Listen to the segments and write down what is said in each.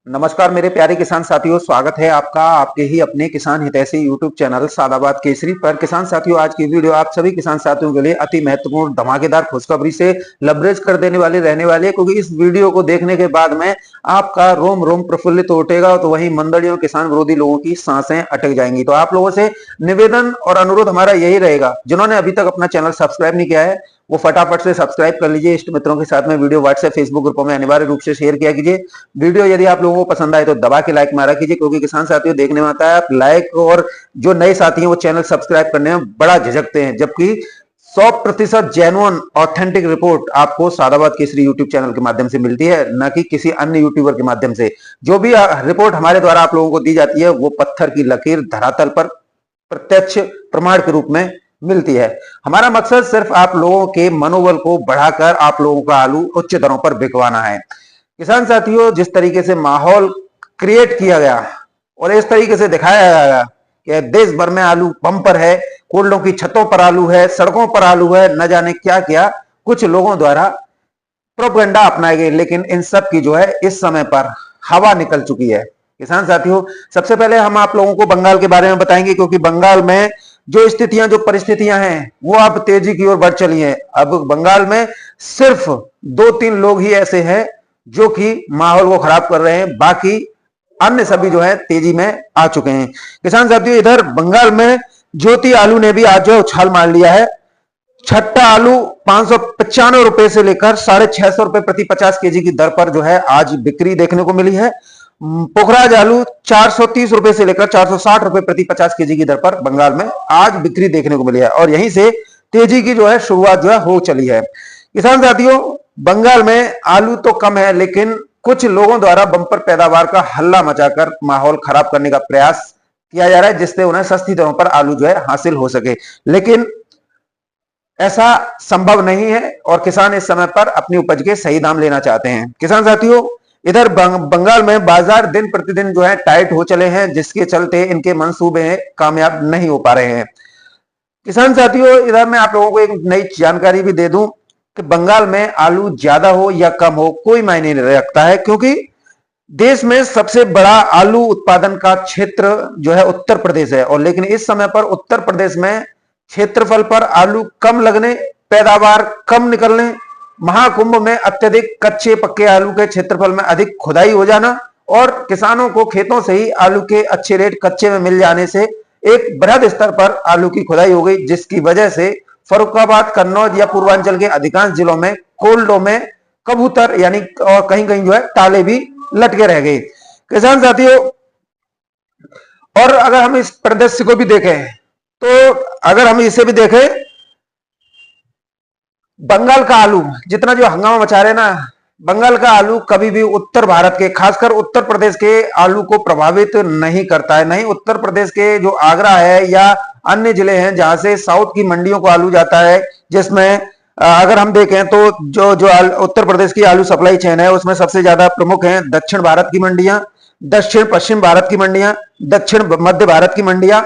नमस्कार मेरे प्यारे किसान साथियों, स्वागत है आपका आपके ही अपने किसान हितैषी यूट्यूब चैनल सादाबाद केसरी पर। किसान साथियों, आज की वीडियो आप सभी किसान साथियों के लिए अति महत्वपूर्ण धमाकेदार खुशखबरी से लबरेज कर देने वाली रहने वाली है, क्योंकि इस वीडियो को देखने के बाद में आपका रोम रोम प्रफुल्लित उठेगा, तो वहीं मंडलियों किसान विरोधी लोगों की सांसें अटक जाएंगी। तो आप लोगों से निवेदन और अनुरोध हमारा यही रहेगा, जिन्होंने अभी तक अपना चैनल सब्सक्राइब नहीं किया है वो फटाफट से सब्सक्राइब कर लीजिए। इष्ट मित्रों के साथ में वीडियो व्हाट्सएप फेसबुक ग्रुपों में अनिवार्य रूप से शेयर किया कीजिए। वीडियो यदि आप लोगों को पसंद आए तो दबा के लाइक मारा कीजिए, क्योंकि किसान साथियों देखने में आता है आप लाइक और जो नए साथी हैं वो चैनल सब्सक्राइब करने में बड़ा झिझकते हैं, जबकि 100% जेन्युइन ऑथेंटिक रिपोर्ट आपको सादाबाद केसरी यूट्यूब चैनल के माध्यम से मिलती है, न कि किसी अन्य यूट्यूबर के माध्यम से। जो भी रिपोर्ट हमारे द्वारा आप लोगों को दी जाती है वो पत्थर की लकीर धरातल पर प्रत्यक्ष प्रमाण के रूप में मिलती है। हमारा मकसद सिर्फ आप लोगों के मनोबल को बढ़ाकर आप लोगों का आलू उच्च दरों पर बिकवाना है। किसान साथियों, जिस तरीके से माहौल क्रिएट किया गया और इस तरीके से दिखाया गया कि देश भर में आलू बम्पर है, कोल्डों की छतों पर आलू है, सड़कों पर आलू है, न जाने क्या क्या कुछ लोगों द्वारा प्रोपेगेंडा अपनाए गए, लेकिन इन सब की जो है इस समय पर हवा निकल चुकी है। किसान साथियों, सबसे पहले हम आप लोगों को बंगाल के बारे में बताएंगे, क्योंकि बंगाल में जो स्थितियां जो परिस्थितियां हैं वो अब तेजी की ओर बढ़ चली हैं। अब बंगाल में सिर्फ 2-3 लोग ही ऐसे हैं जो कि माहौल को खराब कर रहे हैं, बाकी अन्य सभी जो है तेजी में आ चुके हैं। किसान साथियों, इधर बंगाल में ज्योति आलू ने भी आज जो है उछाल मार लिया है। छट्टा आलू 595 रुपए से लेकर 650 रुपए प्रति 50 केजी की दर पर जो है आज बिक्री देखने को मिली है। पोखराज आलू 430 रुपए से लेकर 460 रुपए प्रति 50 केजी की दर पर बंगाल में आज बिक्री देखने को मिली है, और यहीं से तेजी की जो है शुरुआत जो है हो चली है। किसान साथियों, बंगाल में आलू तो कम है, लेकिन कुछ लोगों द्वारा बंपर पैदावार का हल्ला मचाकर माहौल खराब करने का प्रयास किया जा रहा है, जिससे उन्हें सस्ती दरों पर आलू जो है हासिल हो सके, लेकिन ऐसा संभव नहीं है और किसान इस समय पर अपनी उपज के सही दाम लेना चाहते हैं। किसान साथियों, इधर बंगाल में बाजार दिन प्रतिदिन जो है टाइट हो चले हैं, जिसके चलते इनके मंसूबे कामयाब नहीं हो पा रहे हैं। किसान साथियों, इधर मैं आप लोगों को एक नई जानकारी भी दे दूं कि बंगाल में आलू ज्यादा हो या कम हो कोई मायने नहीं रखता है, क्योंकि देश में सबसे बड़ा आलू उत्पादन का क्षेत्र जो है उत्तर प्रदेश है, और लेकिन इस समय पर उत्तर प्रदेश में क्षेत्रफल पर आलू कम लगने, पैदावार कम निकलने, महाकुंभ में अत्यधिक कच्चे पक्के आलू के क्षेत्रफल में अधिक खुदाई हो जाना और किसानों को खेतों से ही आलू के अच्छे रेट कच्चे में मिल जाने से एक बृहद स्तर पर आलू की खुदाई हो गई, जिसकी वजह से फर्रुखाबाद, कन्नौज या पूर्वांचल के अधिकांश जिलों में कोल्डों में कबूतर यानी और कहीं कहीं जो है ताले भी लटके रह गए। किसान साथियों, और अगर हम इस परिदृश्य को भी देखें तो अगर हम इसे भी देखें, बंगाल का आलू जितना जो हंगामा मचा रहे ना, बंगाल का आलू कभी भी उत्तर भारत के, खासकर उत्तर प्रदेश के आलू को प्रभावित नहीं करता है। नहीं उत्तर प्रदेश के जो आगरा है या अन्य जिले हैं जहां से साउथ की मंडियों को आलू जाता है, जिसमें अगर हम देखें तो जो जो उत्तर प्रदेश की आलू सप्लाई चेन है उसमें सबसे ज्यादा प्रमुख हैं दक्षिण भारत की मंडियां, दक्षिण पश्चिम भारत की मंडियां, दक्षिण मध्य भारत की मंडियां।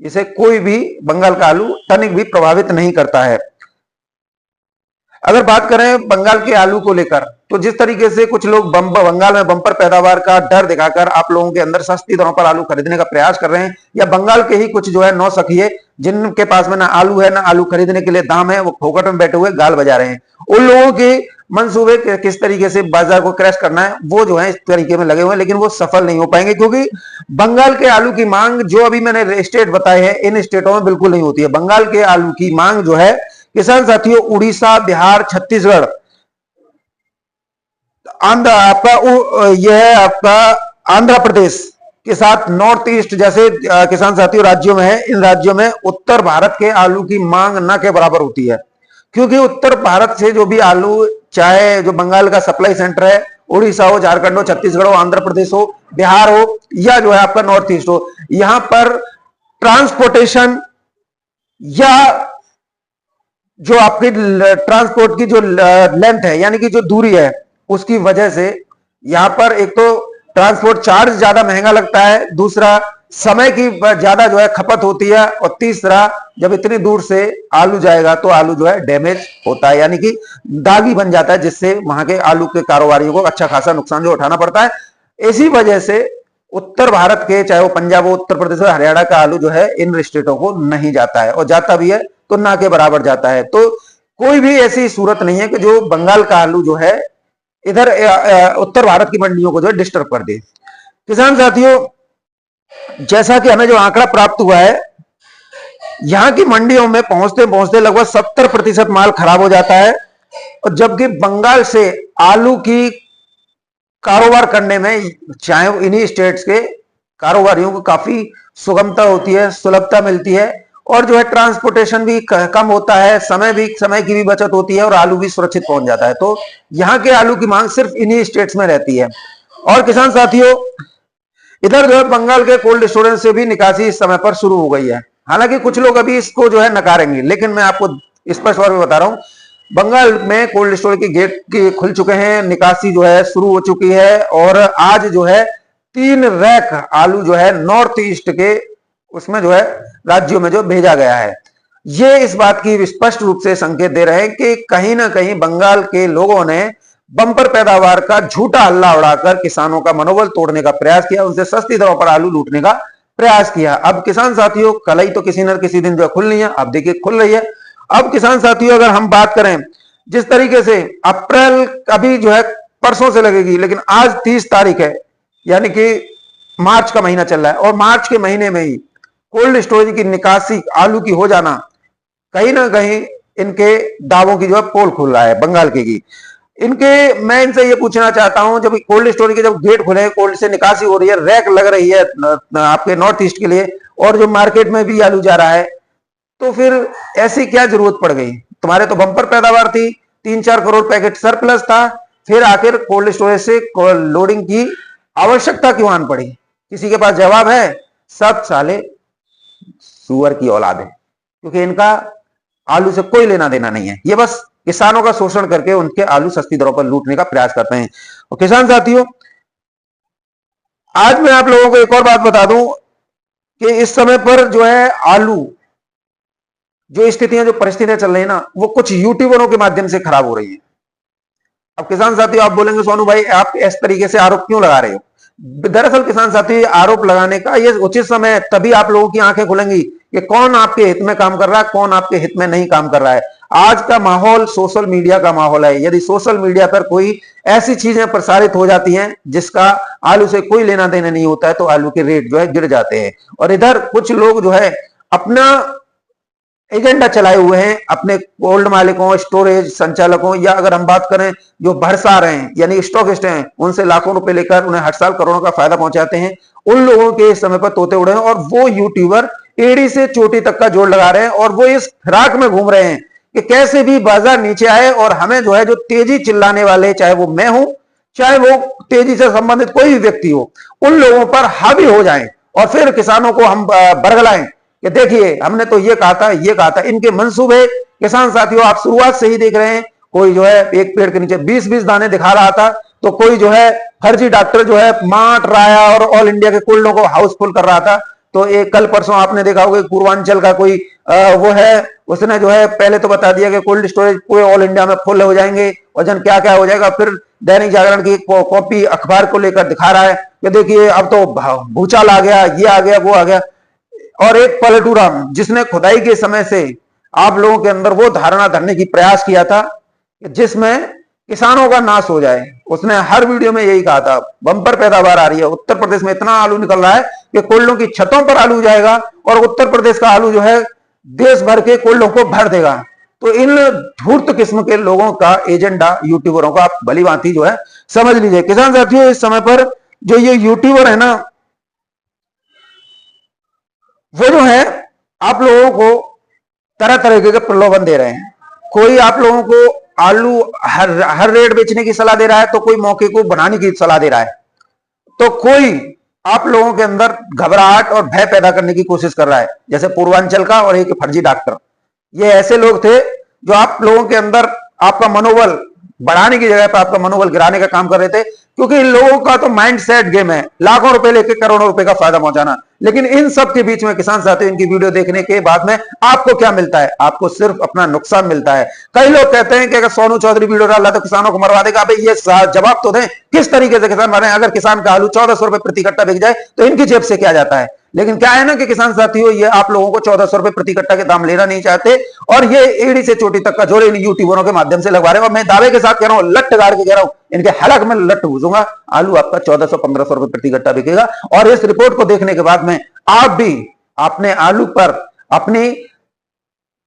इसे कोई भी बंगाल का आलू तनिक भी प्रभावित नहीं करता है। अगर बात करें बंगाल के आलू को लेकर, तो जिस तरीके से कुछ लोग बंगाल में बंपर पैदावार का डर दिखाकर आप लोगों के अंदर सस्ती दरों पर आलू खरीदने का प्रयास कर रहे हैं, या बंगाल के ही कुछ जो है नौसखिए जिनके पास में ना आलू है ना आलू खरीदने के लिए दाम है, वो फोकट में बैठे हुए गाल बजा रहे हैं। उन लोगों के मंसूबे किस तरीके से बाजार को क्रैश करना है वो जो है इस तरीके में लगे हुए हैं, लेकिन वो सफल नहीं हो पाएंगे, क्योंकि बंगाल के आलू की मांग जो अभी मैंने स्टेट बताए हैं इन स्टेटों में बिल्कुल नहीं होती है। बंगाल के आलू की मांग जो है किसान साथियों उड़ीसा, बिहार, छत्तीसगढ़, आंध्र आपका यह है आपका आंध्र प्रदेश के साथ नॉर्थ ईस्ट जैसे किसान साथियों राज्यों में है। इन राज्यों में उत्तर भारत के आलू की मांग न के बराबर होती है, क्योंकि उत्तर भारत से जो भी आलू, चाहे जो बंगाल का सप्लाई सेंटर है उड़ीसा हो, झारखंड हो, छत्तीसगढ़ हो, आंध्र प्रदेश हो, बिहार हो या जो है आपका नॉर्थ ईस्ट हो, यहां पर ट्रांसपोर्टेशन या जो आपकी ट्रांसपोर्ट की जो लेंथ है यानी कि जो दूरी है उसकी वजह से यहां पर एक तो ट्रांसपोर्ट चार्ज ज्यादा महंगा लगता है, दूसरा समय की ज्यादा जो है खपत होती है, और तीसरा जब इतनी दूर से आलू जाएगा तो आलू जो है डैमेज होता है यानी कि दागी बन जाता है, जिससे वहां के आलू के कारोबारियों को अच्छा खासा नुकसान जो उठाना पड़ता है। इसी वजह से उत्तर भारत के, चाहे वो पंजाब हो, उत्तर प्रदेश हो, हरियाणा का आलू जो है इन स्टेटों को नहीं जाता है, और जाता भी है तो ना के बराबर जाता है। तो कोई भी ऐसी सूरत नहीं है कि जो बंगाल का आलू जो है इधर उत्तर भारत की मंडियों को जो है डिस्टर्ब कर दे। किसान साथियों, जैसा कि हमें जो आंकड़ा प्राप्त हुआ है, यहां की मंडियों में पहुंचते पहुंचते लगभग 70% माल खराब हो जाता है, और जबकि बंगाल से आलू की कारोबार करने में, चाहे इन्हीं स्टेट्स के कारोबारियों को काफी सुगमता होती है, सुलभता मिलती है, और जो है ट्रांसपोर्टेशन भी कम होता है, समय की भी बचत होती है, और आलू भी सुरक्षित पहुंच जाता है। तो यहाँ के आलू की मांग सिर्फ इन्हीं स्टेट्स में रहती है। और किसान साथियों, इधर जो है बंगाल के कोल्ड स्टोरेज से भी निकासी इस समय पर शुरू हो गई है। हालांकि कुछ लोग अभी इसको जो है नकारेंगे, लेकिन मैं आपको स्पष्ट तौर पर बता रहा हूं, बंगाल में कोल्ड स्टोरेज के गेट खुल चुके हैं, निकासी जो है शुरू हो चुकी है, और आज जो है 3 रैक आलू जो है नॉर्थ ईस्ट के उसमें जो है राज्यों में जो भेजा गया है। ये इस बात की स्पष्ट रूप से संकेत दे रहे हैं कि कहीं ना कहीं बंगाल के लोगों ने बंपर पैदावार का झूठा हल्ला उड़ाकर किसानों का मनोबल तोड़ने का प्रयास किया, उनसे सस्ती दरों पर आलू लूटने का प्रयास किया। अब किसान साथियों, कल ही तो किसी न किसी दिन जो खुलनी है, अब देखिए खुल रही है। अब किसान साथियों, अगर हम बात करें जिस तरीके से अप्रैल अभी जो है परसों से लगेगी, लेकिन आज 30 तारीख है, यानी कि मार्च का महीना चल रहा है, और मार्च के महीने में ही कोल्ड स्टोरेज की निकासी आलू की हो जाना कहीं ना कहीं इनके दावों की जो है पोल खुल रहा है बंगाल की इनके। मैं इनसे ये पूछना चाहता हूं, जब कोल्ड स्टोरेज के जब गेट खुले, कोल्ड से निकासी हो रही है, रैक लग रही है आपके नॉर्थ ईस्ट के लिए, और जो मार्केट में भी आलू जा रहा है, तो फिर ऐसी क्या जरूरत पड़ गई? तुम्हारे तो बंपर पैदावार थी, 3-4 करोड़ पैकेट सरप्लस था, फिर आखिर कोल्ड स्टोरेज से लोडिंग की आवश्यकता क्यों आन पड़ी? किसी के पास जवाब है? सब साले सुअर की औलाद है, क्योंकि इनका आलू से कोई लेना देना नहीं है। ये बस किसानों का शोषण करके उनके आलू सस्ती दरों पर लूटने का प्रयास करते हैं। और किसान साथियों, आज मैं आप लोगों को एक और बात बता दूं कि इस समय पर जो है आलू, जो स्थितियां, जो परिस्थितियां चल रही है ना, वो कुछ यूट्यूबरों के माध्यम से खराब हो रही है। अब किसान साथियों, आप बोलेंगे सोनू भाई आप इस तरीके से आरोप क्यों लगा रहे हो? दरअसल किसान साथी, आरोप लगाने का ये उचित समय, तभी आप लोगों की आंखें खुलेंगी कि कौन आपके हित में काम कर रहा है, कौन आपके हित में नहीं काम कर रहा है। आज का माहौल सोशल मीडिया का माहौल है। यदि सोशल मीडिया पर कोई ऐसी चीजें प्रसारित हो जाती हैं जिसका आलू से कोई लेना देना नहीं होता है, तो आलू के रेट जो है गिर जाते हैं। और इधर कुछ लोग जो है अपना एजेंडा चलाए हुए हैं, अपने कोल्ड मालिकों, स्टोरेज संचालकों, या अगर हम बात करें जो भरसार हैं यानी स्टॉकिस्ट हैं, उनसे लाखों रुपए लेकर उन्हें हर साल करोड़ों का फायदा पहुंचाते हैं, उन लोगों के इस समय पर तोते उड़े हैं। और वो यूट्यूबर एड़ी से चोटी तक का जोड़ लगा रहे हैं, और वो इस फिराक में घूम रहे हैं कि कैसे भी बाजार नीचे आए, और हमें जो है जो तेजी चिल्लाने वाले, चाहे वो मैं हूं, चाहे वो तेजी से संबंधित कोई भी व्यक्ति हो, उन लोगों पर हावी हो जाएं, और फिर किसानों को हम बरगलाएं कि देखिए हमने तो ये कहा था, ये कहा था। इनके मंसूबे किसान साथियों आप शुरुआत से ही देख रहे हैं। कोई जो है एक पेड़ के नीचे 20-20 दाने दिखा रहा था, तो कोई जो है फर्जी डॉक्टर जो है माट राया और ऑल इंडिया के कोल्डों को हाउसफुल कर रहा था। तो एक कल परसों आपने देखा होगा पूर्वांचल का कोई वो है, उसने जो है पहले तो बता दिया कि कोल्ड स्टोरेज पूरे ऑल इंडिया में फुल हो जाएंगे, और जन क्या क्या हो जाएगा। फिर दैनिक जागरण की कॉपी अखबार को लेकर दिखा रहा है कि देखिए अब तो भूचाल आ गया, ये आ गया, वो आ गया। और एक पलटूराम जिसने खुदाई के समय से आप लोगों के अंदर वो धारणा धरने की प्रयास किया था जिसमें किसानों का नाश हो जाए, उसने हर वीडियो में यही कहा था। बंपर पैदावार आ रही है, उत्तर प्रदेश में इतना आलू निकल रहा है कि कोल्डों की छतों पर आलू जाएगा, और उत्तर प्रदेश का आलू जो है देश भर के कोल्डों को भर देगा। तो इन धूर्त किस्म के लोगों का एजेंडा यूट्यूबरों का आप भली भांति जो है समझ लीजिए। किसान साथियों, इस समय पर जो ये यूट्यूबर है ना, वो जो है आप लोगों को तरह तरह के प्रलोभन दे रहे हैं। कोई आप लोगों को आलू हर रेट बेचने की सलाह दे रहा है, तो कोई मौके को बनाने की सलाह दे रहा है, तो कोई आप लोगों के अंदर घबराहट और भय पैदा करने की कोशिश कर रहा है, जैसे पूर्वांचल का और एक फर्जी डॉक्टर। ये ऐसे लोग थे जो आप लोगों के अंदर आपका मनोबल बढ़ाने की जगह पर आपका मनोबल गिराने का काम कर रहे थे, क्योंकि इन लोगों का तो माइंड सेट गेम है, लाखों रुपए लेके करोड़ों रुपए का फायदा पहुंचाना। लेकिन इन सब के बीच में किसान साथियों, इनकी वीडियो देखने के बाद में आपको क्या मिलता है? आपको सिर्फ अपना नुकसान मिलता है। कई लोग कहते हैं कि अगर सोनू चौधरी वीडियो डाल रहा तो किसानों को मरवा देगा। भाई ये जवाब तो दें, किस तरीके से किसान मर रहे हैं? अगर किसान का आलू 1400 रुपए प्रति कट्टा बिक जाए तो इनकी जेब से क्या जाता है? लेकिन क्या है ना कि किसान साथियों, ये आप लोगों को 1400 रुपए प्रति कट्टा के दाम लेना नहीं चाहते और ये एड़ी से चोटी तक का जोड़े इन यूट्यूबरों के माध्यम से लगवा रहे हैं। और मैं दावे के साथ कह रहा हूं, लट गाड़ के कह रहा हूं, इनके हलक में लट भूजूंगा, आलू आपका 1400-1500 रुपए प्रति कट्टा बिकेगा। और इस रिपोर्ट को देखने के बाद में आप भी अपने आलू पर अपनी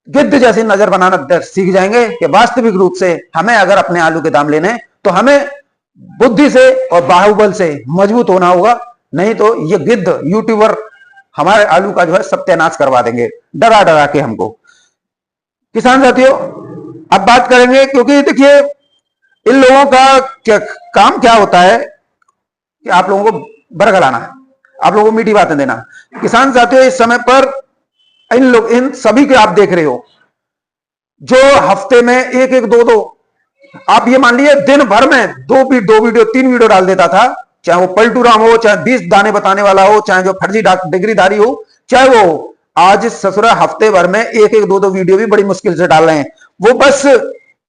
गिद्ध जैसी नजर बनाना सीख जाएंगे कि वास्तविक रूप से हमें अगर अपने आलू के दाम लेने तो हमें बुद्धि से और बाहुबल से मजबूत होना होगा, नहीं तो ये गिद्ध यूट्यूबर हमारे आलू का जो है सत्यानाश करवा देंगे डरा डरा के हमको। किसान साथियों, अब बात करेंगे, क्योंकि देखिए इन लोगों का काम क्या होता है कि आप लोगों को बरगलाना है, आप लोगों को मीठी बातें देना। किसान साथियों, इस समय पर इन सभी के आप देख रहे हो जो हफ्ते में एक एक दो दो, आप ये मान लीजिए दिन भर में दो वीडियो 3 वीडियो डाल देता था, चाहे वो पलटू राम हो, चाहे 20 दाने बताने वाला हो, चाहे जो फर्जी डिग्रीधारी हो, चाहे वो आज ससुरा हफ्ते भर में एक एक दो वीडियो भी बड़ी मुश्किल से डाल रहे हैं। वो बस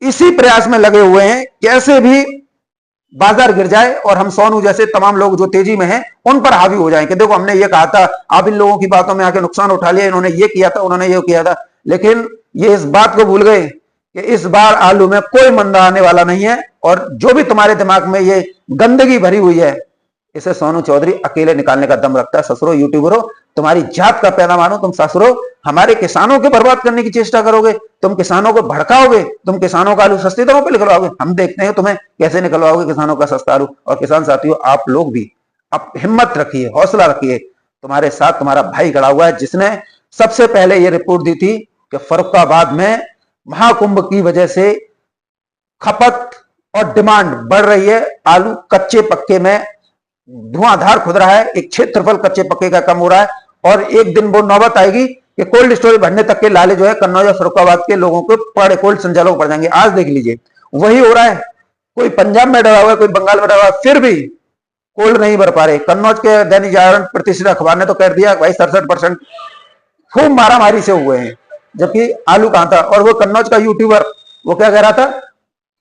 इसी प्रयास में लगे हुए हैं कैसे भी बाजार गिर जाए और हम सोनू जैसे तमाम लोग जो तेजी में हैं उन पर हावी हो जाएं कि देखो हमने ये कहा था, आप इन लोगों की बातों में आके नुकसान उठा लिया, इन्होंने ये किया था, उन्होंने ये किया था। लेकिन ये इस बात को भूल गए कि इस बार आलू में कोई मंदा आने वाला नहीं है और जो भी तुम्हारे दिमाग में ये गंदगी भरी हुई है इसे सोनू चौधरी अकेले निकालने का दम रखता है। ससुरो यूट्यूबरों, तुम्हारी जात का पैदा मानो, तुम ससुरो हमारे किसानों के बर्बाद करने की चेष्टा करोगे, तुम किसानों को भड़काओगे, तुम किसानों का आलू सस्ते दरों पे निकलवाओगे, हम देखते हैं तुम्हें कैसे निकलवाओगे किसानों का सस्ता आलू। और किसान साथियों, आप लोग भी अब हिम्मत रखिए, हौसला रखिए, तुम्हारे साथ तुम्हारा भाई खड़ा हुआ है जिसने सबसे पहले यह रिपोर्ट दी थी कि फर्रुखाबाद में महाकुंभ की वजह से खपत और डिमांड बढ़ रही है, आलू कच्चे पक्के में धुआंधार खुद रहा है, एक क्षेत्रफल कच्चे पक्के का कम हो रहा है और एक दिन वो नौबत आएगी कि कोल्ड स्टोरेज भरने तक के लाले जो है कन्नौज और फर्रुखाबाद के लोगों को पड़े कोल्ड संचालकों पड़ जाएंगे। आज देख लीजिए वही हो रहा है, कोई पंजाब में डरा हुआ है, कोई बंगाल में डरा हुआ है, फिर भी कोल्ड नहीं भर पा रहे। कन्नौज के दैनिक जागरण प्रतिष्ठित अखबार ने तो कर दिया भाई 67% खूब मारामारी से हुए हैं, जबकि आलू कहां था। और वो कन्नौज का यूट्यूबर वो क्या कह रहा था,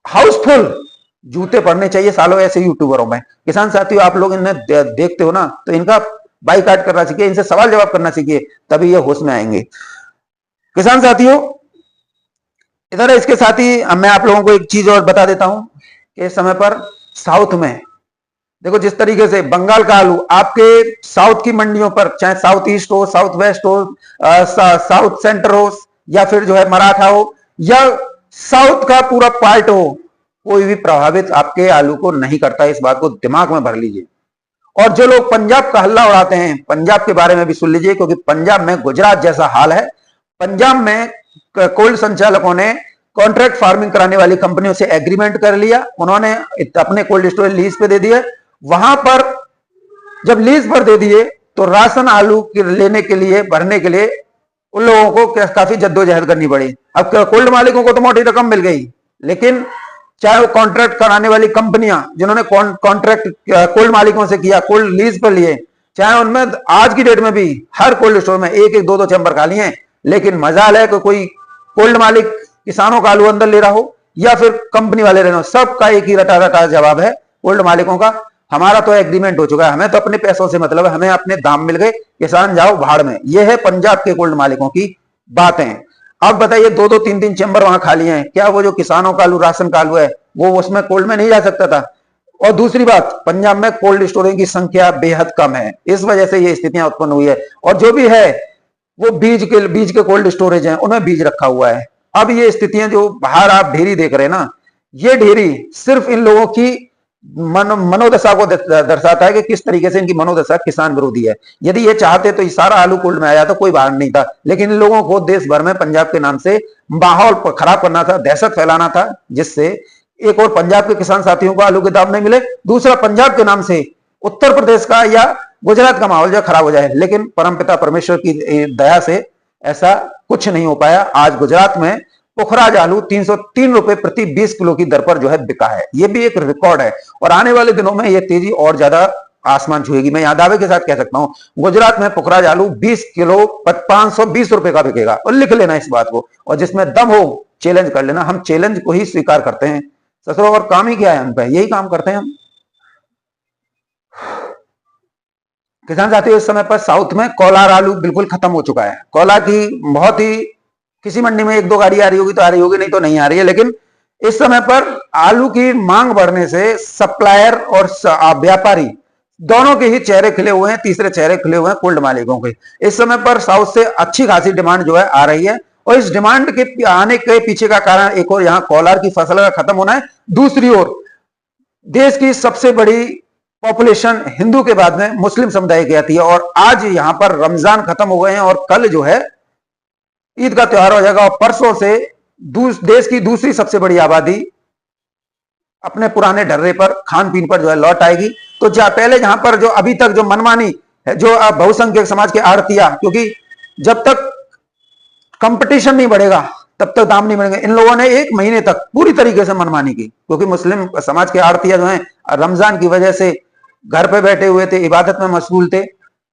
हाउसफुल जूते पड़ने चाहिए सालों ऐसे यूट्यूबरों में। किसान साथियों, आप लोग इन्हें देखते हो ना तो इनका बाइकाट करना सीखिए, इनसे सवाल जवाब करना सीखिए, तभी ये होश में आएंगे। किसान साथियों, इधर इसके साथ ही मैं आप लोगों को एक चीज और बता देता हूं कि इस समय पर साउथ में देखो जिस तरीके से बंगाल का आलू आपके साउथ की मंडियों पर, चाहे साउथ ईस्ट हो, साउथ वेस्ट हो, साउथ सेंटर हो या फिर जो है मराठा हो या साउथ का पूरा पार्ट हो, कोई भी प्रभावित आपके आलू को नहीं करता। इस बात को दिमाग में भर लीजिए। और जो लोग पंजाब का हल्ला उड़ाते हैं, पंजाब के बारे में भी सुन लीजिए, क्योंकि पंजाब में गुजरात जैसा हाल है। पंजाब में कोल्ड संचालकों ने कॉन्ट्रैक्ट फार्मिंग कराने वाली कंपनियों से एग्रीमेंट कर लिया, उन्होंने अपने कोल्ड स्टोरेज लीज पे दे दिए। वहां पर जब लीज पर दे दिए तो राशन आलू लेने के लिए, भरने के लिए उन लोगों को काफी जद्दोजहद करनी पड़ी। अब कोल्ड मालिकों को तो मोटी रकम मिल गई, लेकिन चाहे वो कॉन्ट्रैक्ट कराने वाली कंपनियां जिन्होंने कॉन्ट्रैक्ट कोल्ड मालिकों से किया, कोल्ड लीज पर लिए, चाहे उनमें आज की डेट में भी हर कोल्ड स्टोर में एक एक दो दो चैम्बर खाली हैं, लेकिन मजाल है कि कोई कोल्ड मालिक किसानों का आलू अंदर ले रहा हो या फिर कंपनी वाले ले रहे हो, सबका एक ही रटा रटा जवाब है कोल्ड मालिकों का, हमारा तो एग्रीमेंट हो चुका है, हमें तो अपने पैसों से मतलब है, हमें अपने दाम मिल गए, किसान जाओ भाड़ में। यह है पंजाब के कोल्ड मालिकों की बातें। अब बताइए, दो दो तीन तीन चैम्बर वहां खाली हैं, क्या वो जो किसानों का आलू, राशन का आलू है, वो उसमें कोल्ड में नहीं जा सकता था? और दूसरी बात, पंजाब में कोल्ड स्टोरेज की संख्या बेहद कम है, इस वजह से ये स्थितियां उत्पन्न हुई है। और जो भी है वो बीज के कोल्ड स्टोरेज हैं, उनमें बीज रखा हुआ है। अब ये स्थितियां जो बाहर आप ढेरी देख रहे हैं ना, ये ढेरी सिर्फ इन लोगों की मनोदशा को दर्शाता है कि किस तरीके से इनकी मनोदशा किसान विरोधी है। यदि ये चाहते तो ये सारा आलू कोल्ड में आया तो कोई बाहर नहीं था, लेकिन इन लोगों को देश भर में पंजाब के नाम से माहौल खराब करना था, दहशत फैलाना था, जिससे एक और पंजाब के किसान साथियों को आलू के दाम नहीं मिले, दूसरा पंजाब के नाम से उत्तर प्रदेश का या गुजरात का माहौल जो खराब हो जाए। लेकिन परमपिता परमेश्वर की दया से ऐसा कुछ नहीं हो पाया। आज गुजरात में पुखराज आलू 303 रुपए प्रति 20 किलो की दर पर जो है बिका है, ये भी एक रिकॉर्ड है। और आने वाले दिनों में यह तेजी और ज्यादा आसमान छुएगी। मैं यहां दावे के साथ कह सकता हूं गुजरात में पुखराज आलू 20 किलो 520 रुपए का बिकेगा। और लिख लेना इस बात को, और जिसमें दम हो चैलेंज कर लेना। हम चैलेंज को ही स्वीकार करते हैं ससुरो, और काम ही क्या है हम पे, यही काम करते हैं हम। किसान साथियों, इस समय पर साउथ में कोलार आलू बिल्कुल खत्म हो चुका है। कोला की बहुत ही, किसी मंडी में 1-2 गाड़ी आ रही होगी तो आ रही होगी, नहीं तो नहीं आ रही है। लेकिन इस समय पर आलू की मांग बढ़ने से सप्लायर और व्यापारी दोनों के ही चेहरे खिले हुए हैं, तीसरे चेहरे खिले हुए हैं कोल्ड मालिकों के। इस समय पर साउथ से अच्छी खासी डिमांड जो है आ रही है, और इस डिमांड के आने के पीछे का कारण एक और यहाँ कोलार की फसल का खत्म होना है, दूसरी ओर देश की सबसे बड़ी पॉपुलेशन हिंदू के बाद में मुस्लिम समुदाय की आती है। और आज यहां पर रमजान खत्म हो गए हैं, और कल जो है ईद का त्योहार हो जाएगा, और परसों से देश की दूसरी सबसे बड़ी आबादी अपने पुराने ढर्रे पर, खान पीन पर जो है लौट आएगी। तो पहले जहां पर जो अभी तक जो मनमानी है, जो बहुसंख्यक समाज के आड़तिया, क्योंकि जब तक कंपटीशन नहीं बढ़ेगा तब तक दाम नहीं बढ़ेंगे। इन लोगों ने 1 महीने तक पूरी तरीके से मनमानी की, क्योंकि मुस्लिम समाज के आड़तिया जो हैं रमजान की वजह से घर पे बैठे हुए थे, इबादत में मशगूल थे।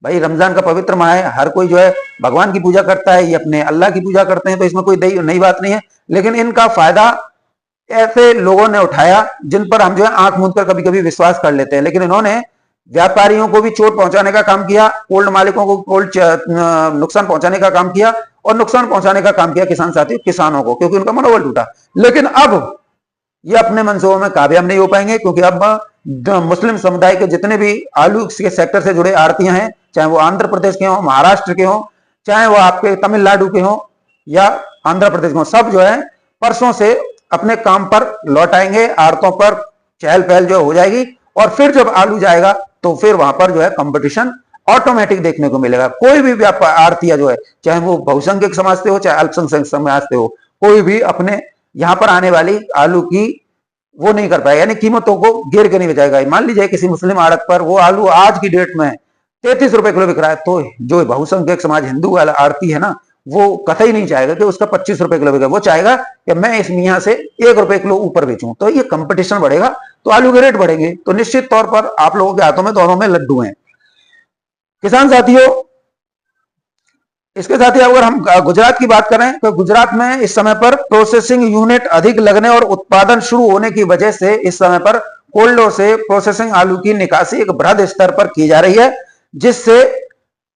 भाई रमजान का पवित्र माह है, हर कोई जो है भगवान की पूजा करता है, ये अपने अल्लाह की पूजा करते हैं, तो इसमें कोई नई बात नहीं है। लेकिन इनका फायदा ऐसे लोगों ने उठाया जिन पर हम जो है आंख मूंद कर कभी कभी विश्वास कर लेते हैं। लेकिन इन्होंने व्यापारियों को भी चोट पहुंचाने का काम किया, कोल्ड मालिकों को नुकसान पहुंचाने का काम किया, और नुकसान पहुंचाने का काम किया किसान साथियों किसानों को, क्योंकि उनका मनोबल टूटा। लेकिन अब ये अपने मंसूबों में कामयाब नहीं हो पाएंगे, क्योंकि अब मुस्लिम समुदाय के जितने भी आलू के सेक्टर से जुड़े आड़तियां हैं, चाहे वो आंध्र प्रदेश के हों, महाराष्ट्र के हों, चाहे वो आपके तमिलनाडु के हों या आंध्र प्रदेश के हों, सब जो है परसों से अपने काम पर लौट आएंगे। आड़तों पर चहल पहल जो हो जाएगी, और फिर जब आलू जाएगा तो फिर वहां पर जो है कंपटीशन ऑटोमेटिक देखने को मिलेगा। कोई भी व्यापार आड़तिया जो है, चाहे वो बहुसंख्यक समाज से हो चाहे अल्पसंख्यक समाज से हो, कोई भी अपने यहां पर आने वाली आलू की वो नहीं कर पाएगा, यानी कीमतों को गिर के नहीं बचाएगा। मान लीजिए किसी मुस्लिम आड़त पर वो आलू आज की डेट में 33 रुपए किलो बिक रहा है, तो जो बहुसंख्यक समाज हिंदू वाला आड़ती है ना, वो कतई नहीं चाहेगा कि उसका 25 रुपए किलो बिके। वो चाहेगा कि मैं इस मियाँ से 1 रुपए किलो ऊपर बेचूं। तो ये कंपटीशन बढ़ेगा तो आलू के रेट बढ़ेंगे। तो निश्चित तौर पर आप लोगों के हाथों में दोनों में लड्डू हैं। किसान साथियों, इसके साथ ही अगर हम गुजरात की बात करें तो गुजरात में इस समय पर प्रोसेसिंग यूनिट अधिक लगने और उत्पादन शुरू होने की वजह से इस समय पर कोल्डो से प्रोसेसिंग आलू की निकासी एक बृहद स्तर पर की जा रही है, जिससे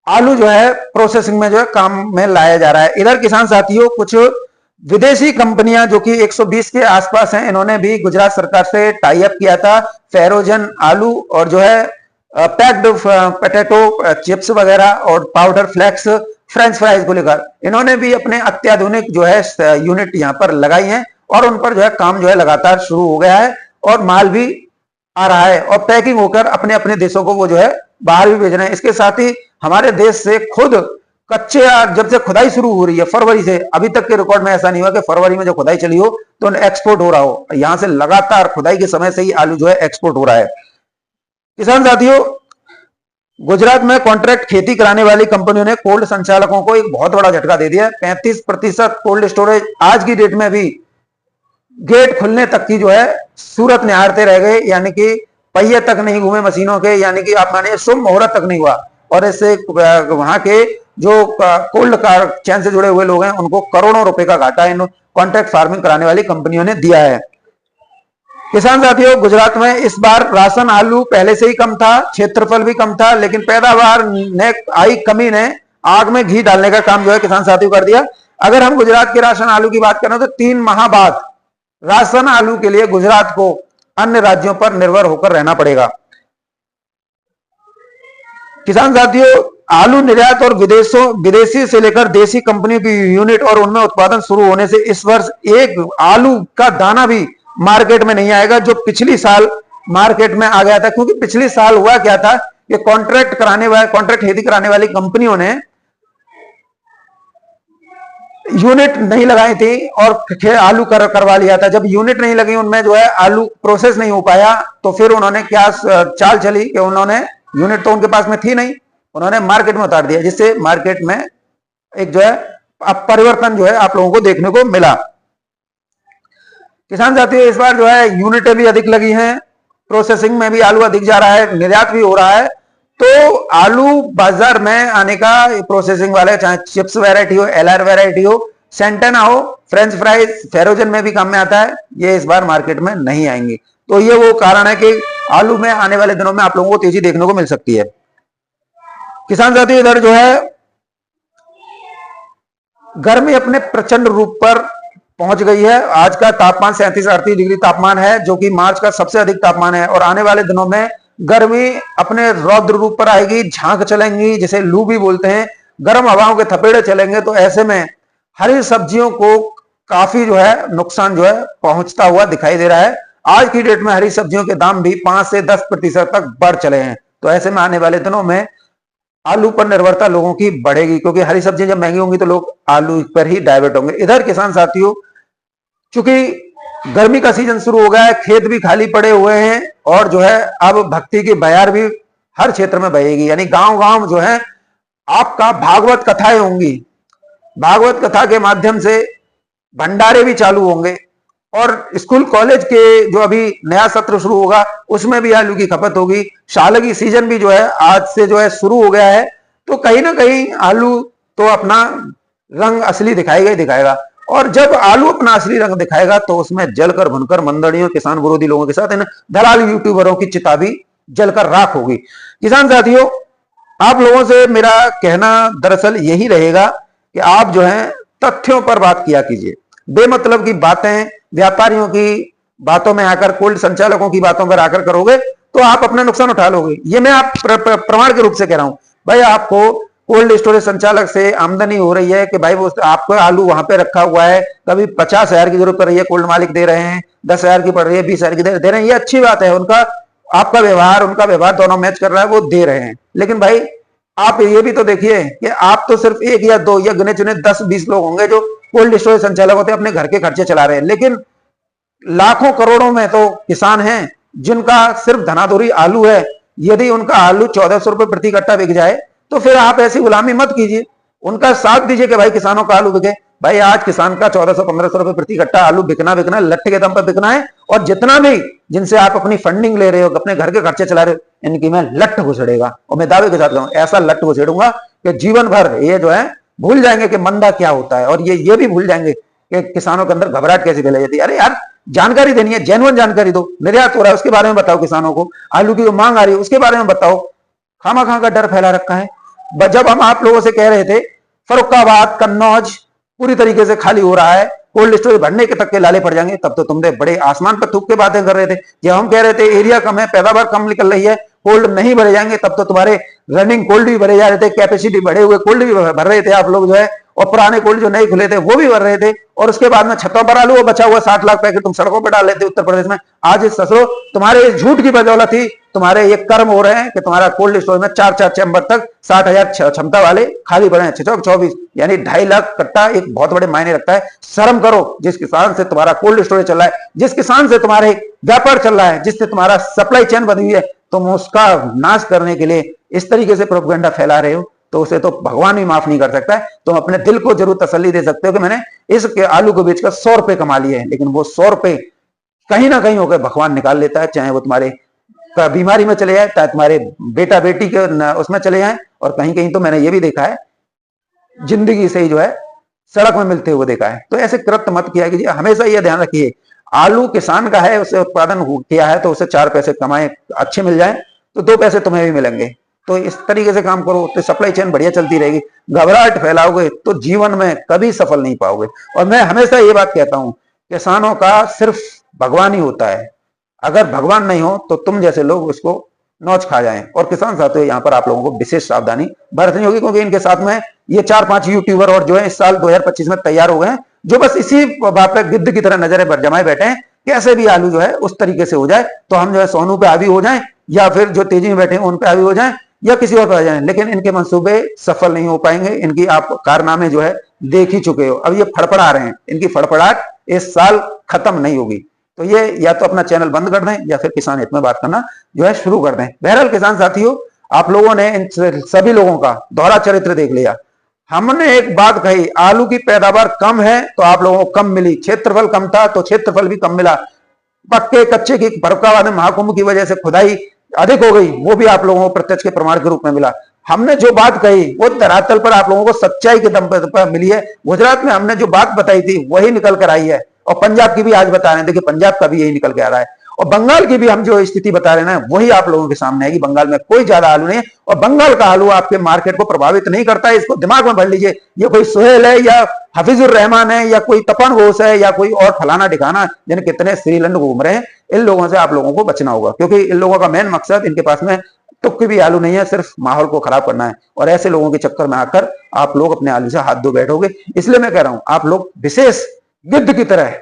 आलू जो है प्रोसेसिंग में जो है काम में लाया जा रहा है। इधर किसान साथियों, कुछ विदेशी कंपनियां जो कि 120 के आसपास हैं, इन्होंने भी गुजरात सरकार से टाई अप किया था फेरोजन आलू और जो है पैक्ड पोटैटो चिप्स वगैरह और पाउडर फ्लेक्स फ्रेंच फ्राइज को लेकर। इन्होंने भी अपने अत्याधुनिक जो है यूनिट यहां पर लगाई हैं, और उन पर जो है काम जो है लगातार शुरू हो गया है, और माल भी आ रहा है, और पैकिंग होकर अपने अपने देशों को वो जो है बाहर भी भेज रहे हैं। इसके साथ ही हमारे देश से खुद कच्चे, जब से खुदाई शुरू हो रही है फरवरी से, अभी तक के रिकॉर्ड में ऐसा नहीं हुआ कि फरवरी में जो खुदाई चली हो तो एक्सपोर्ट हो रहा हो। यहां से लगातार खुदाई के समय से ही आलू जो है एक्सपोर्ट हो रहा है। किसान साथियों, गुजरात में कॉन्ट्रैक्ट खेती कराने वाली कंपनियों ने कोल्ड संचालकों को एक बहुत बड़ा झटका दे दिया। 35% कोल्ड स्टोरेज आज की डेट में भी गेट खुलने तक की जो है सूरत निहारते रह गए, यानी कि पहिए तक नहीं घूमे मशीनों के, यानी कि आप मानिए शुभ मुहूर्त तक नहीं हुआ। और इससे वहां के जो कोल्ड चैन से जुड़े हुए लोग हैं उनको करोड़ों रुपए का घाटा इन कॉन्ट्रैक्ट फार्मिंग कराने वाली कंपनियों ने दिया है। किसान साथियों, गुजरात में इस बार राशन आलू पहले से ही कम था, क्षेत्रफल भी कम था, लेकिन पैदावार ने आई कमी ने आग में घी डालने का काम जो है किसान साथियों कर दिया। अगर हम गुजरात के राशन आलू की बात करें तो 3 माह बाद राशन आलू के लिए गुजरात को अन्य राज्यों पर निर्भर होकर रहना पड़ेगा। किसान साथियों, आलू निर्यात और विदेशी से लेकर देसी कंपनियों की यूनिट और उनमें उत्पादन शुरू होने से इस वर्ष एक आलू का दाना भी मार्केट में नहीं आएगा, जो पिछली साल मार्केट में आ गया था। क्योंकि पिछले साल हुआ क्या था कि कॉन्ट्रैक्ट खेती कराने वाली कंपनियों ने यूनिट नहीं लगाई थी और आलू करवा लिया था। जब यूनिट नहीं लगी, उनमें जो है आलू प्रोसेस नहीं हो पाया, तो फिर उन्होंने क्या चाल चली कि उन्होंने, यूनिट तो उनके पास में थी नहीं, उन्होंने मार्केट में उतार दिया, जिससे मार्केट में एक जो है अब परिवर्तन जो है आप लोगों को देखने को मिला। किसान साथियों, इस बार जो है यूनिटें भी अधिक लगी हैं प्रोसेसिंग में भी आलू अधिक जा रहा है, निर्यात भी हो रहा है। तो आलू बाजार में आने का प्रोसेसिंग वाले, चाहे चिप्स वैरायटी हो, एलआर वैरायटी हो, सेंटेना हो, फ्रेंच फ्राइज, फेरोजन में भी काम में आता है, ये इस बार मार्केट में नहीं आएंगी। तो ये वो कारण है कि आलू में आने वाले दिनों में आप लोगों को तेजी देखने को मिल सकती है। किसान साथी, इधर जो है गर्मी अपने प्रचंड रूप पर पहुंच गई है। आज का तापमान 37-38 डिग्री तापमान है, जो कि मार्च का सबसे अधिक तापमान है। और आने वाले दिनों में गर्मी अपने रौद्र रूप पर आएगी, झांक चलेंगी, जिसे लू भी बोलते हैं, गर्म हवाओं के थपेड़े चलेंगे। तो ऐसे में हरी सब्जियों को काफी जो है नुकसान जो है पहुंचता हुआ दिखाई दे रहा है। आज की डेट में हरी सब्जियों के दाम भी 5 से 10% तक बढ़ चले हैं। तो ऐसे में आने वाले दिनों में आलू पर निर्भरता लोगों की बढ़ेगी, क्योंकि हरी सब्जियां जब महंगी होंगी तो लोग आलू पर ही डाइवर्ट होंगे। इधर किसान साथियों, चूंकि गर्मी का सीजन शुरू हो गया है, खेत भी खाली पड़े हुए हैं, और जो है अब भक्ति की बयार भी हर क्षेत्र में बहेगी। यानी गांव गांव जो है आपका भागवत कथाएं होंगी, भागवत कथा के माध्यम से भंडारे भी चालू होंगे। और स्कूल कॉलेज के जो अभी नया सत्र शुरू होगा उसमें भी आलू की खपत होगी। शालगी सीजन भी जो है आज से जो है शुरू हो गया है। तो कहीं ना कहीं आलू तो अपना रंग असली दिखाएगा ही दिखाएगा। और जब आलू अपना असली रंग दिखाएगा तो उसमें जलकर भुनकर मंदड़ियों, किसान विरोधी लोगों के साथ इन दलाल यूट्यूबरों की चिता भी जलकर राख होगी। किसान साथियों, आप लोगों से मेरा कहना दरअसल यही रहेगा कि आप जो है तथ्यों पर बात किया कीजिए। बेमतलब की बातें व्यापारियों की बातों में आकर, कोल्ड संचालकों की बातों पर आकर करोगे तो आप अपना नुकसान उठा लोगे। ये मैं आप प्रमाण के रूप से कह रहा हूं। भाई, आपको कोल्ड स्टोरेज संचालक से आमदनी हो रही है कि भाई वो आपका आलू वहां पे रखा हुआ है, कभी 50,000 की जरूरत पड़ रही है, कोल्ड मालिक दे रहे हैं, 10,000 की पड़ रही है, 20,000 की दे रहे हैं, ये अच्छी बात है। उनका आपका व्यवहार, उनका व्यवहार दोनों मैच कर रहा है, वो दे रहे हैं। लेकिन भाई आप ये भी तो देखिए कि आप तो सिर्फ 1 या 2 या गिने चुने 10-20 लोग होंगे जो कोल्ड स्टोरेज संचालक होते हैं, अपने घर के खर्चे चला रहे हैं। लेकिन लाखों करोड़ों में तो किसान हैं जिनका सिर्फ धनाधुरी आलू है। यदि उनका आलू 1400 रुपए प्रति कट्टा बिक जाए तो फिर आप ऐसी गुलामी मत कीजिए, उनका साथ दीजिए कि भाई किसानों का आलू बिके। भाई आज किसान का 1400-1500 रुपए प्रति कट्टा आलू बिकना लट्ठे के दम पर बिकना है। और जितना भी जिनसे आप अपनी फंडिंग ले रहे हो, अपने घर के खर्चे चला रहे हो, इनकी मैं लट्ठ घुसेड़ेगा। और मैं दावे के साथ कहूं, ऐसा लट्ठ घुसेड़ूंगा कि जीवन भर ये जो है भूल जाएंगे कि मंदा क्या होता है। और ये भी भूल जाएंगे कि किसानों के अंदर घबराहट कैसे फैलाई जाती है। अरे यार, जानकारी देनी है, जेन्युइन जानकारी दो। निर्यात हो रहा है उसके बारे में बताओ किसानों को, आलू की जो मांग आ रही है उसके बारे में बताओ। खामा का डर फैला रखा है। जब हम आप लोगों से कह रहे थे फर्रुखाबाद, कन्नौज पूरी तरीके से खाली हो रहा है, कोल्ड स्टोरेज भरने के तक के लाले पड़ जाएंगे, तब तो तुमने बड़े आसमान पर थूक के बातें कर रहे थे। जब हम कह रहे थे एरिया कम है, पैदावार कम निकल रही है, कोल्ड नहीं भरे जाएंगे, तब तो तुम्हारे रनिंग कोल्ड भी भरे जा रहे थे, कैपेसिटी बढ़े हुए कोल्ड भी भर रहे थे आप लोग जो है, और पुराने कोल्ड जो नए खुले थे वो भी भर रहे थे। और उसके बाद में छतों पर आलू बचा हुआ 60 लाख पैकेट तुम सड़कों पर डाल लेते उत्तर प्रदेश में। आज इस ससुरो तुम्हारे झूठ की बदौलत ही तुम्हारे ये कर्म हो रहे हैं कि तुम्हारा कोल्ड स्टोरेज में 4 चैम्बर तक 60,000 क्षमता वाले खाली पड़े हैं। 6-24 यानी 2.5 लाख कट्टा एक बहुत बड़े मायने रखता है। शर्म करो, जिस किसान से तुम्हारा कोल्ड स्टोरेज चल रहा है, जिस किसान से तुम्हारे व्यापार चल रहा है, जिससे तुम्हारा सप्लाई चेन बनी हुई है, तुम उसका नाश करने के लिए इस तरीके से प्रोपेगेंडा फैला रहे हो, तो उसे तो भगवान भी माफ नहीं कर सकता है। तुम अपने दिल को जरूर तसल्ली दे सकते हो कि मैंने इस आलू को बेचकर 100 रुपए कमा लिए हैं, लेकिन वो 100 रुपए कहीं ना कहीं होकर भगवान निकाल लेता है। चाहे वो तुम्हारे बीमारी में चले जाए, चाहे तुम्हारे बेटा बेटी के उसमें चले जाए, और कहीं कहीं तो मैंने ये भी देखा है जिंदगी से ही जो है सड़क में मिलते हुए देखा है। तो ऐसे कृत्य मत किया कीजिए। हमेशा यह ध्यान रखिए, आलू किसान का है, उसे उत्पादन किया है तो उसे 4 पैसे कमाए अच्छे मिल जाए तो 2 पैसे तुम्हें भी मिलेंगे। तो इस तरीके से काम करो तो सप्लाई चेन बढ़िया चलती रहेगी। घबराहट फैलाओगे तो जीवन में कभी सफल नहीं पाओगे। और मैं हमेशा ये बात कहता हूं, किसानों का सिर्फ भगवान ही होता है। अगर भगवान नहीं हो तो तुम जैसे लोग उसको नोच खा जाएं। और किसान साथियों, यहाँ पर आप लोगों को विशेष सावधानी बरतनी होगी, क्योंकि इनके साथ में ये 4-5 यूट्यूबर और जो है इस साल 2025 में तैयार हो गए हैं, जो बस इसी बात पे गिद्ध की तरह नजरें पर जमाए बैठे हैं, कैसे भी आलू जो है उस तरीके से हो जाए तो हम जो है सोनू पे हावी हो जाएं, या फिर जो तेजी में बैठे हैं उन पे हावी हो जाएं, या किसी और पे आ जाएं। लेकिन इनके मंसूबे सफल नहीं हो पाएंगे। इनकी आप कारनामे जो है देख ही चुके हो। अब ये फड़फड़ा रहे हैं, इनकी फड़फड़ाहट इस साल खत्म नहीं होगी। तो ये या तो अपना चैनल बंद कर दें या फिर किसान हित में बात करना जो है शुरू कर दें। बहरहाल किसान साथियों, आप लोगों ने इन सभी लोगों का दोहरा चरित्र देख लिया। हमने एक बात कही, आलू की पैदावार कम है तो आप लोगों को कम मिली, क्षेत्रफल कम था तो क्षेत्रफल भी कम मिला। पक्के कच्चे की फर्रुखाबाद में महाकुंभ की वजह से खुदाई अधिक हो गई, वो भी आप लोगों को प्रत्यक्ष के प्रमाण के रूप में मिला। हमने जो बात कही वो धरातल पर आप लोगों को सच्चाई के दम पर मिली है। गुजरात में हमने जो बात बताई थी वही निकल कर आई है, और पंजाब की भी आज बता रहे हैं, देखिए पंजाब का भी यही निकल के आ रहा है, और बंगाल की भी हम जो स्थिति बता रहे हैं वही आप लोगों के सामने है कि बंगाल में कोई ज्यादा आलू नहीं है, और बंगाल का आलू आपके मार्केट को प्रभावित नहीं करता है। इसको दिमाग में भर लीजिए, ये कोई सुहेल है या हफीजुर रहमान है या कोई तपन घोष है या कोई और फलाना ठिकाना जिन कितने श्रीलंड घूम रहे हैं, इन लोगों से आप लोगों को बचना होगा, क्योंकि इन लोगों का मेन मकसद, इनके पास में तुक्के भी आलू नहीं है, सिर्फ माहौल को खराब करना है, और ऐसे लोगों के चक्कर में आकर आप लोग अपने आलू से हाथ धो बैठोगे। इसलिए मैं कह रहा हूं आप लोग विशेष गिद्ध की तरह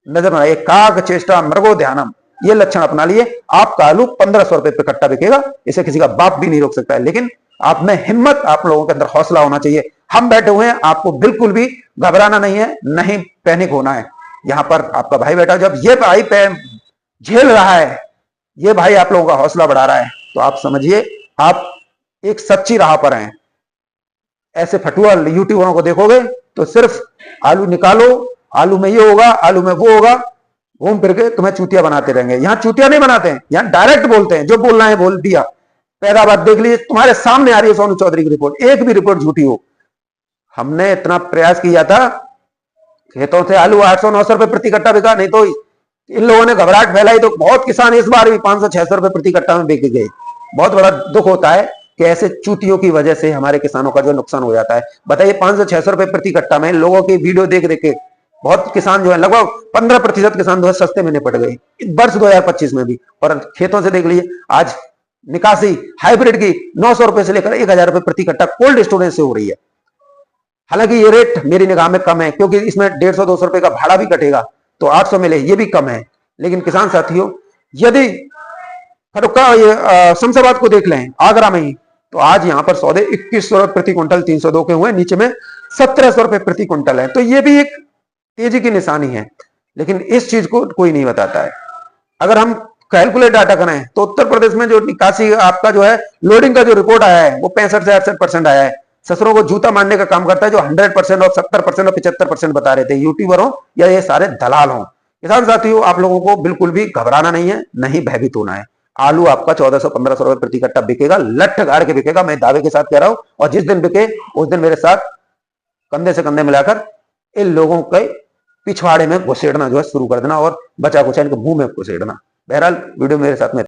नजर में आए, काग चेष्टा मृगो ध्यानम, ये लक्षण अपना लिए। आपका आलू 1500 रुपए पे कट्टा बिकेगा, इसे किसी का बाप भी नहीं रोक सकता है, लेकिन आप में हिम्मत, आप लोगों के अंदर हौसला होना चाहिए। हम बैठे हुए हैं, आपको बिल्कुल भी घबराना नहीं है, नहीं पैनिक होना है। यहां पर आपका भाई बैठा, जब ये भाई पे झेल रहा है, ये भाई आप लोगों का हौसला बढ़ा रहा है, तो आप समझिए आप एक सच्ची राह पर हैं। ऐसे फटुआ यूट्यूबरों को देखोगे तो सिर्फ आलू निकालो, आलू में ये होगा, आलू में वो होगा, घूम फिर के तुम्हें चूतिया बनाते रहेंगे। यहां चूतिया नहीं बनाते हैं, यहां डायरेक्ट बोलते हैं, जो बोलना है बोल दिया। पैदावार देख लीजिए, तुम्हारे सामने आ रही है सोनू चौधरी की रिपोर्ट, एक भी रिपोर्ट झूठी हो। हमने इतना प्रयास किया था, खेतों से आलू 800-900 रुपए प्रति कट्टा बिका, नहीं तो इन लोगों ने घबराहट फैलाई तो बहुत किसान इस बार भी 500-600 रुपए प्रति कट्टा में बिक गए। बहुत बड़ा दुख होता है कि ऐसे चूतियों की वजह से हमारे किसानों का जो नुकसान हो जाता है। बताइए 500-600 रुपए प्रति कट्टा में लोगों की वीडियो देख देख के बहुत किसान जो है, लगभग 15% किसान जो है सस्ते में निपट गए वर्ष 2025 में भी। और खेतों से देख लीजिए, आज निकासी हाइब्रिड की 900 रुपए से लेकर 1000 रुपए प्रति कट्टा कोल्ड स्टोरेज से हो रही है। हालांकि ये रेट मेरी निगाह में कम है, क्योंकि इसमें 150-200 रुपए का भाड़ा भी कटेगा, तो 800 मिले, ये भी कम है। लेकिन किसान साथियों, यदि शमशाबाद को देख लें, आगरा में ही, तो आज यहां पर सौदे 2100 रुपए प्रति क्विंटल 302 के हुए, नीचे में 1700 रुपए प्रति क्विंटल है। तो ये भी एक तेजी की निशानी है, लेकिन इस चीज को कोई नहीं बताता है। अगर हम कैलकुलेट डाटा करें तो उत्तर प्रदेश में जो निकासी आपका जो है लोडिंग का जो रिपोर्ट आया है वो 65 से 68% आया है। ससुरों को जूता मारने का काम करता है, जो 100% और 70% और 75% बता रहे थे, यूट्यूबर हो या ये सारे दलाल हो। किसान साथियों, आप लोगों को बिल्कुल भी घबराना नहीं है, नहीं भयभीत होना है। आलू आपका 1400-1500 रुपए प्रति कट्टा बिकेगा, लठ गाड़ के बिकेगा, मैं दावे के साथ कह रहा हूं। और जिस दिन बिके उस दिन मेरे साथ कंधे से कंधे मिलाकर इन लोगों के पिछवाड़े में घुसेड़ना जो है शुरू कर देना, और बचा कुचा इनके मुंह में घुसेड़ना। बहरहाल वीडियो मेरे साथ में